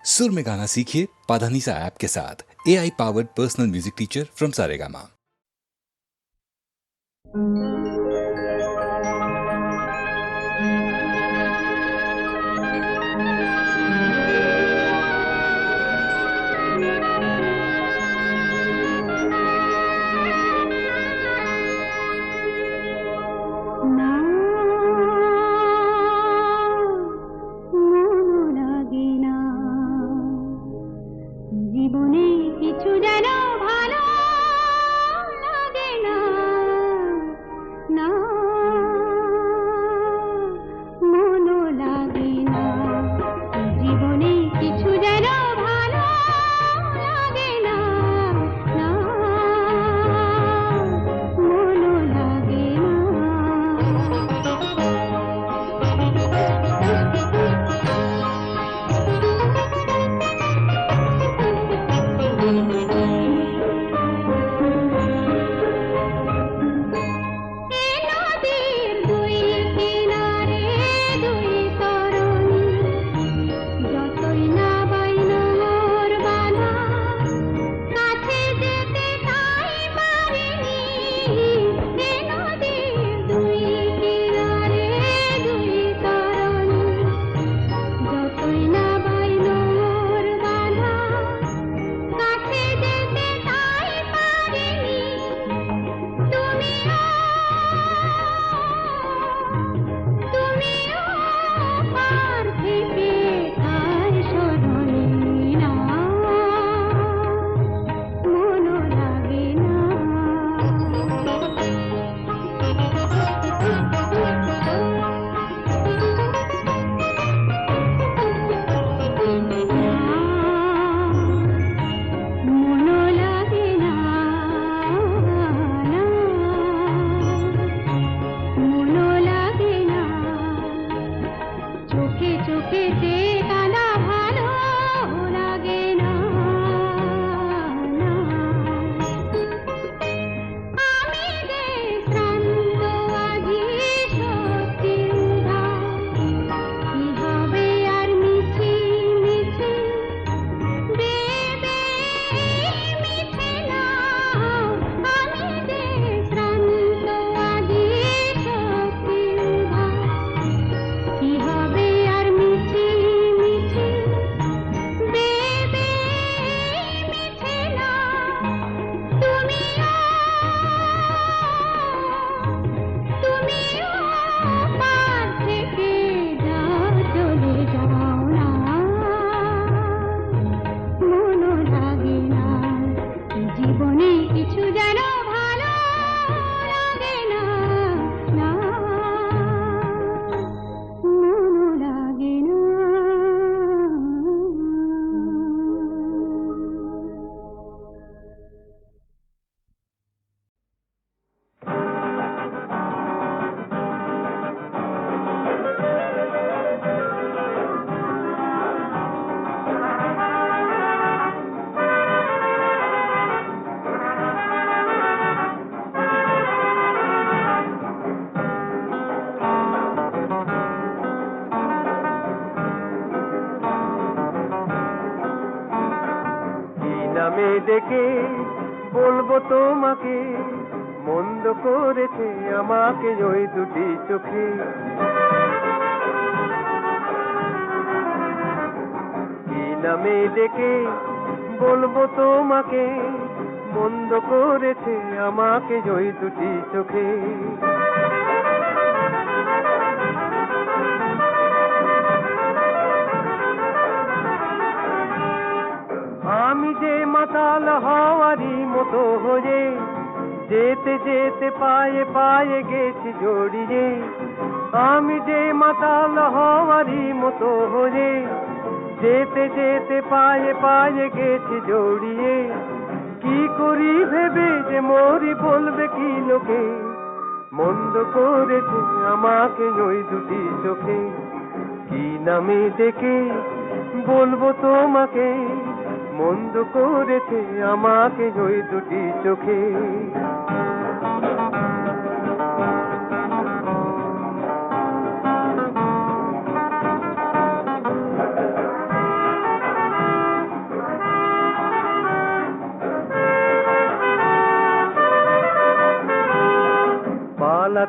सुर में गाना सीखिए पाधानीसा ऐप के साथ। AI powered personal music teacher from Saregama. জীবনে কিছু যেন ভালো লাগে না, না মনও লাগে না। জীবনে কিছু যেন ভালো লাগে না, না মনও লাগে না। নামে ডেকে বলবো তোমাকে, মন্দ করেছে আমাকে ওই দুটি চোখে। কি নামে ডেকে বলবো তোমাকে, মন্দ করেছে আমাকে ওই দুটি চোখে। আমি যে মাতাল হওয়ারই মতো হয়ে যেতে যেতে পায়ে পায়ে গেছি জড়িয়ে। আমি যে মাতাল হওয়ারই মতো হয়ে যেতে যেতে পায়ে পায়ে গেছি জড়িয়ে। কি করি ভেবে যে মরি বলবে কি লোকে, মন্দ করেছে আমাকে ওই দুটি চোখে। কি নামে ডেকে বলবো তোমাকে, মন্দ করেছে আমাকে ওই দুটি চোখে।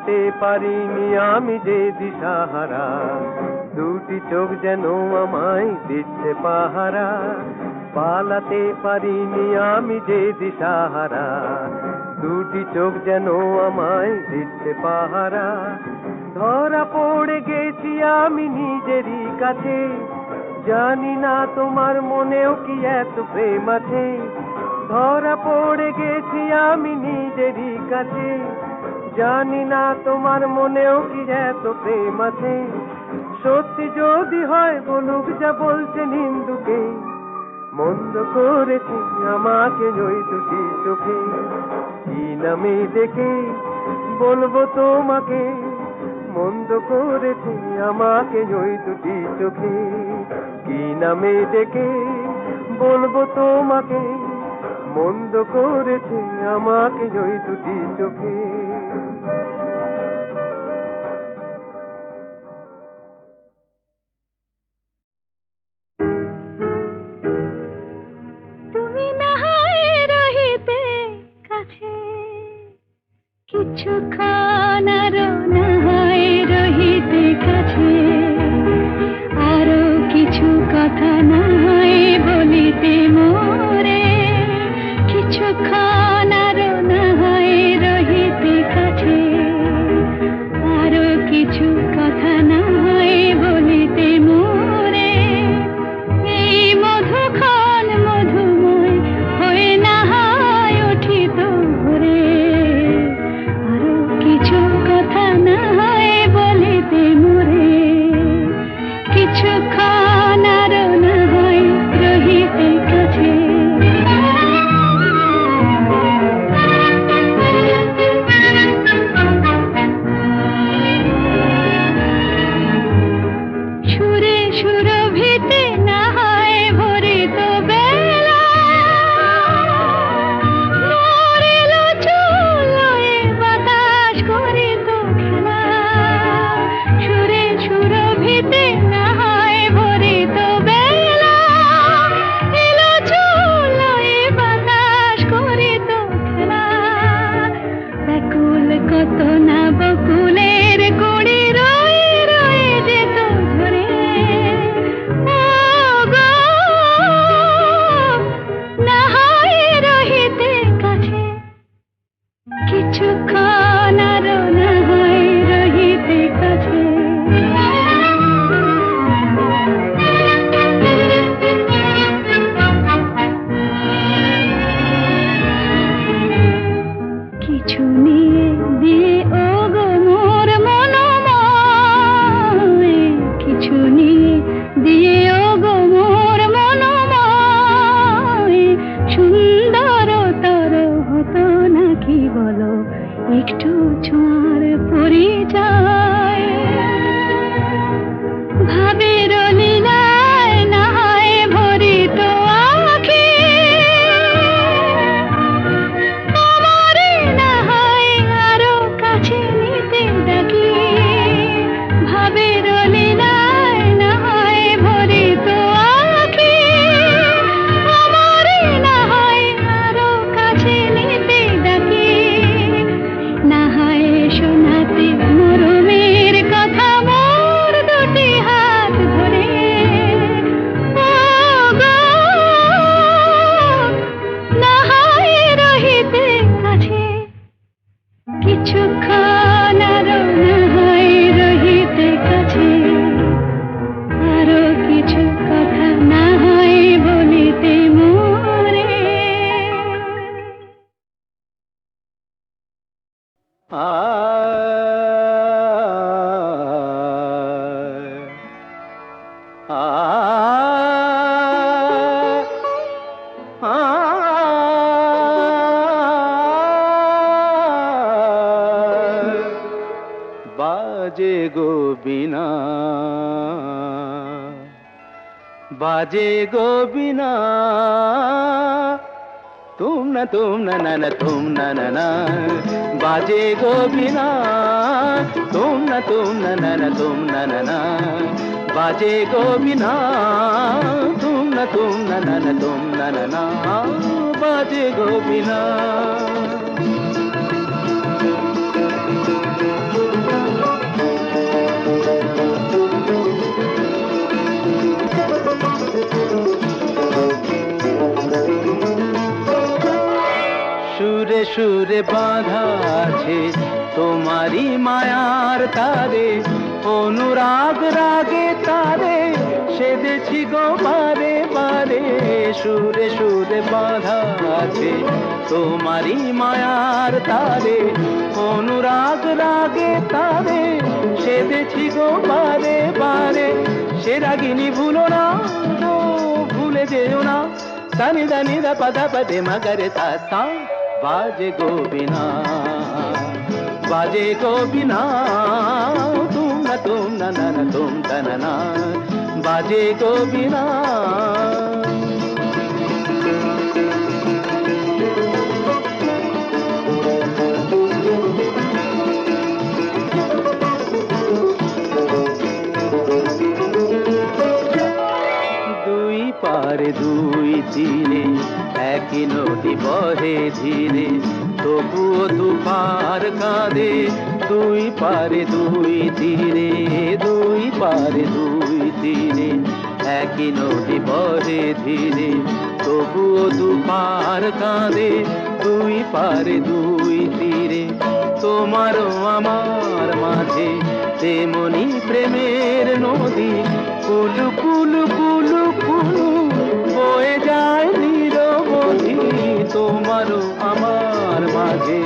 পালাতে পারিনি আমি যে দিশাহারা, দুটি চোখ যেন আমায় দিচ্ছে পাহারা। পালাতে পারিনি আমি যে দিশাহারা, দুটি চোখ যেন আমায় দিচ্ছে পাহারা। ধরা পড়ে গেছি আমি নিজেরই কাছে, জানি না তোমার মনেও কি এত প্রেম আছে। ধরা পড়ে গেছি আমি নিজেরই কাছে, জানি না তোমার মনেও কি এত প্রেম আছে। সত্যি যদি হয় বলুক যা বলছে নিন্দুকে, মন্দ করেছি আমাকে ওই দুটি চোখে। কি নামে ডেকে বলবো তোমাকে, মন্দ করেছি আমাকে ওই দুটি চোখে। কি নামে ডেকে বলবো তোমাকে, মন্দ করেছি আমাকে ওই দুটি চোখে। তুমি না হয় রহিতে কাছে, কিছুক্ষণ আরো না হয় রহিতে কাছে, আরো কিছু কথা না হয় বলিতে মোরে। কিছুক্ষণ আরো না হয় রহিতে কাছে, আরো কিছু কথা না হয় বলিতে মোরে। এই মধুক্ষণ মধুময় হয়ে না হয় উঠিত ভোরে, আরো কিছু কথা না হয় বলিতে মোরে। কিছুক্ষণ আরো না হয় রহিতে কাছে। সুরে সুরভিতে না হয় ভরিত বেলা, মরিল চুলোয় বাতাস করিত খেলা। সুরে সুরভিতে না হয় ভরিত বেলা, এলো চুলোয় বাতাস করিত খেলা। ব্যাকুল কত না বকুলের কুড়ি রয়ে রয়ে যেত ঝরে। ও গো, না হয় রহিতে কাছে, কিছুক্ষণ আরো না হয় রহিতে কাছে। কিছু নিয়ে দিয়ে ও গো মোর মনোময়, কিছু নিয়ে দিয়ে ও গো মোর মনোময়। সুন্দর তর হতো নাকি বলো একটু ছোঁয়ার পরিচয়। ভাবের লীলায় না হয় ভরিত আঁখি, আমারে না হয় আরো কাছে নিতে ডাকি। ভাবের লীলায় না হয় ভরিত আঁখি, আমারে না হয় আরো কাছে নিতে ডাকি। না হয় শোনাতে মরমের কথা মোর দুটি হাত ধরে। ও গো, না হয় রহিতে কাছে, কিছুক্ষণ আরো না হয় রহিতে কাছে, আরো কিছু কথা না হয় বলিতে মোরে। বাজে গো বিনা, বাজে গো বিনা, तुम न ना तुम न बाजे गो बिना, तुम न ना तुम न बाजे गो बिना, तुम न तुम न बाजे गो बिना। সুরে বাঁধা আছে তোমারই মায়ার তারে, অনুরাগ রাগে তারে সেদেছি গো বারে বারে। সুরে সুরে বাঁধা আছে তোমারই মায়ার তারে, অনুরাগ রাগে তারে সেদেছি গো বারে বারে। সে রাগিনী ভুলো না গো, ভুলে যেও না, সানি দানি দা পদা পদে মগরে সা সা। বাজে গোবিনা বাজে গোবিনা, তুম না তুম তা না, বাজে গোবিনা। দুই পারে দুই তীরে একই নদী বহে ধীরে, তবুও দুপার কাঁদে। দুই পারে দুই তীরে, দুই পারে দুই তীরে একই নদী বহে ধীরে, তবুও দুপার কাঁদে। দুই পারে দুই তীরে তোমারও আমার মাঝে তেমনি প্রেমের নদী, কুলু কুলু কুলু কুলু বয়ে যায় নিরবধি। তোমারও আমার মাঝে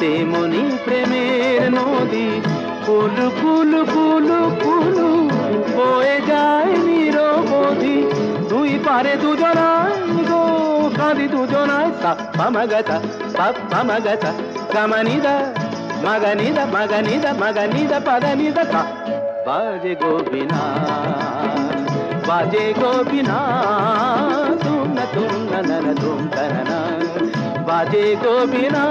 তেমনি প্রেমের নদী, কুলু কুলু কুলু কুলু বয়ে যায় নিরবধি। দুই পারে দুজনায় গো কাঁদি দুজনায়, সা পামাগাতা পাপ পামাগাতা গামানিদা মাগানিদা মাগানিদা মাগানিদা পাদানিদা সা। বাজে গোবিনা বাজে গোবিনা, তুম না তুম না, বাজে গোবিনা।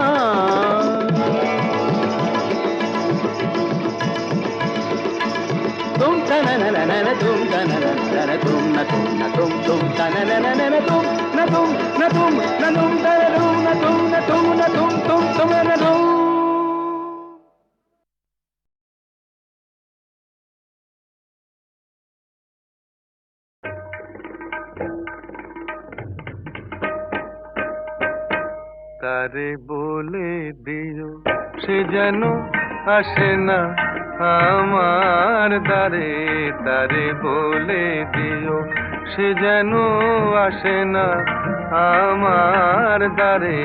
তুম তা না না না না, তুম তা না না না, তুম না তুম তা না না না, তুম না তুম না তুম না তুম তা না তুম না তুম না তুম তুম না তুম। তারে বলে দিও সে যেন আসে না আমার দ্বারে, তারে বলে দিও সে যেন আসে না আমার দ্বারে,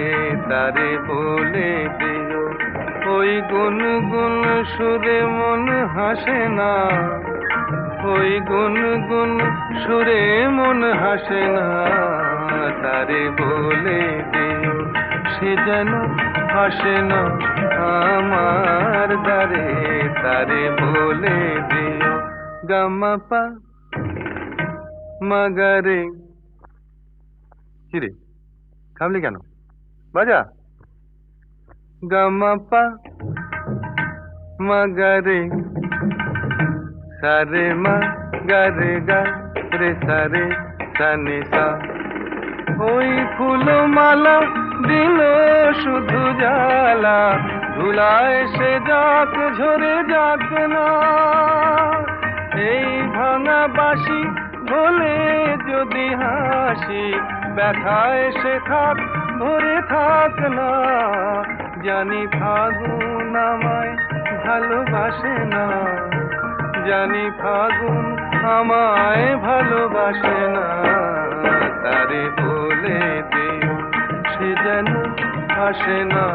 তারে বলে দিও ওই গুনগুন সুরে মন হাসে না, ওই গুনগুন সুরে মন হাসে না, তারে বলে দিও সে যেন আসে না আমার দ্বারে, তারে বলে দিও। গামা পা মাগারে। কিরে থামলি কেন, বাজা। গামা পা মাগারে সারে মা গারে গা রে সারে সানে সা। ওই ফুলমালা দিল শুধু জ্বালা, ধুলায় সে যাক ঝরে যাক না। এই ভাঙা বাঁশি বলে যদি হাসি, ব্যথায় সে থাক ধরে থাক না। জানি ফাগুন আমায় ভালোবাসে না, জানি ফাগুন আমায় ভালোবাসে না, তারে বলে দিও সে যেন আসে না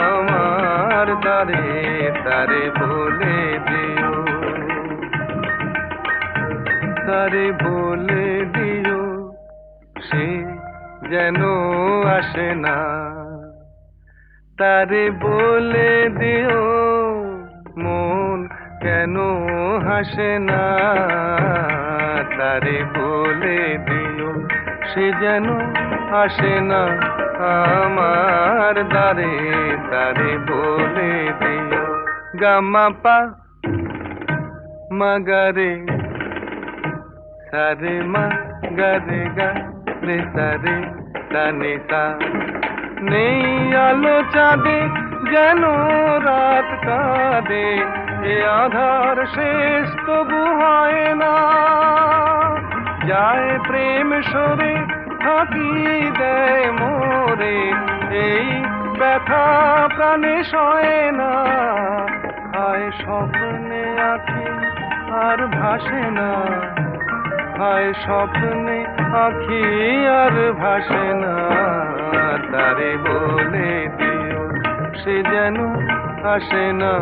আমার দ্বারে, তারে বলে দিও, তারে বলে দিও সে যেন আসে না, তারে বলে দিও মন কেন হাসে না, তারে বলে দিও সে যেন আসে না আমার দ্বারে, তারে বলে দিও। গামা পা মাগারে সারে মা গারে গা রে সারে সানে সা। নেই আলো চাঁদে যেন রাত কাঁদে, এ আধার শেষ তবু হয় না। যায় প্রেম সরে ফাঁকি দেয় মোরে, এই ব্যথা প্রাণে সয় না, হায় স্বপ্নে আঁখি আর ভাসে না, হায় স্বপ্নে আঁখি আর ভাসে না, তারে বলে দিও সে যেন আসে না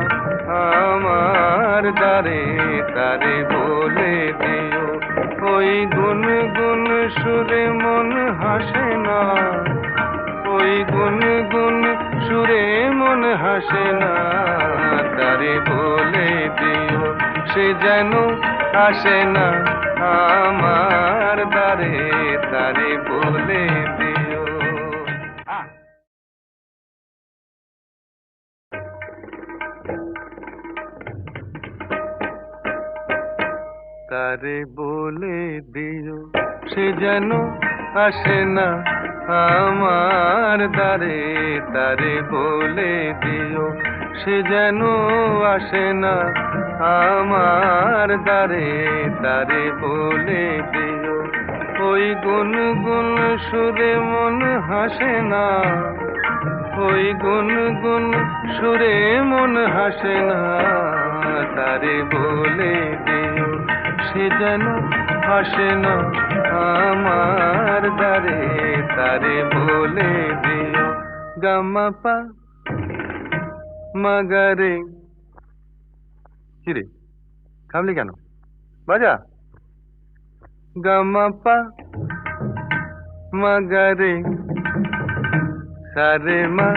আমার দ্বারে, তারে বলে দিও ওই গুনগুন সুরে মন হাসে না, ওই গুনগুন সুরে মন হাসে না, তারে বলে দিও সে যেন আসে না আমার দ্বারে, তারে বলে দিও। তারে বলে দিও সে যেন আসে না আমার দ্বারে, তারে বলে দিও সে যেন আসে না আমার দ্বারে, তারে বলে দিও ওই গুনগুন সুরে মন হাসে না, ওই গুনগুন সুরে মন হাসে না, তারে বলে দিও সে যেন আসে না আমার দ্বারে, তারে বলে দিও। গামা পা মাগারে, কিরে থামলি কেন, বাজা। গামা পা মাগারে সারে মা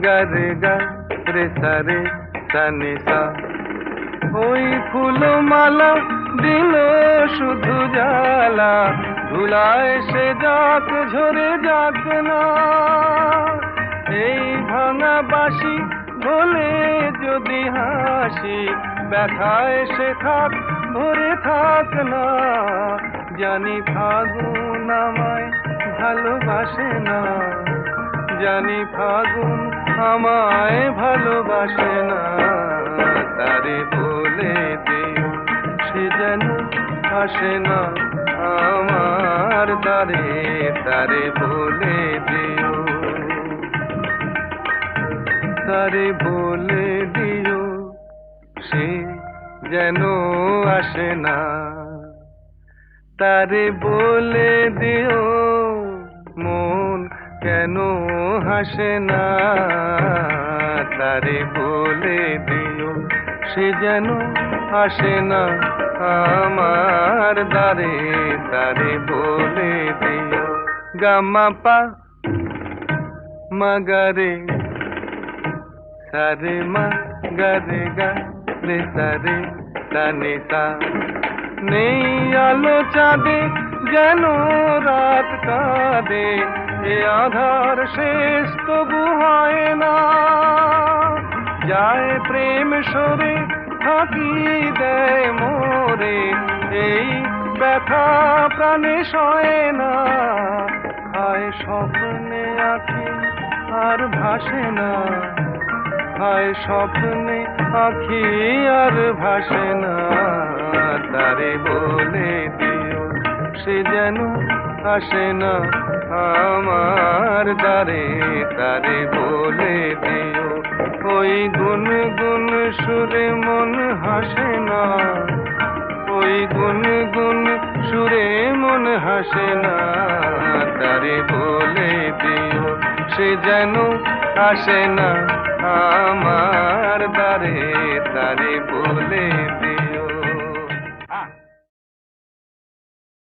গারে গা রে সারে সানি সা, ওই ফুলমালা দিল শুধু জ্বালা, ধুলায় সে যাক ঝরে যাক না, এই ভাঙা বাঁশি বলে যদি হাসি, ব্যথায় সে থাক ভরে থাক না, জানি ফাগুন আমায় ভালোবাসে না, জানি ফাগুন আমায় ভালোবাসে না, তারে বলে দিও সে যেন আসে না আমার দ্বারে, তারে বলে দিও, তারে বলে দিও সে যেন আসে না, তারে বলে দিও মন কেন হাসে না, তারে বলে দিও সে যেন আসে না আমার দ্বারে, তারে বলে দিও। গামা পা মাগারে সারে মা গারে গা রে সারে সানি সা, নেই আলো চাঁদে যেন রাত কাঁদে, এ আধার শেষ তবু হয় না, যায় প্রেম সরে ফাঁকি দেয় মোরে, এই ব্যথা প্রাণে সয় না, হায় স্বপ্নে আঁখি আর ভাসে না, হায় স্বপ্নে আঁখি আর ভাসে না, তারে বলে দিও সে যেন আসে না আমার দ্বারে, তারে বলে দিও ওই গুনগুন সুরে মন হাসে না, ওই গুনগুন সুরে মন হাসে না, তারে বলে দিও সে যেন আসে না আমার দ্বারে, তারে বলে দিও।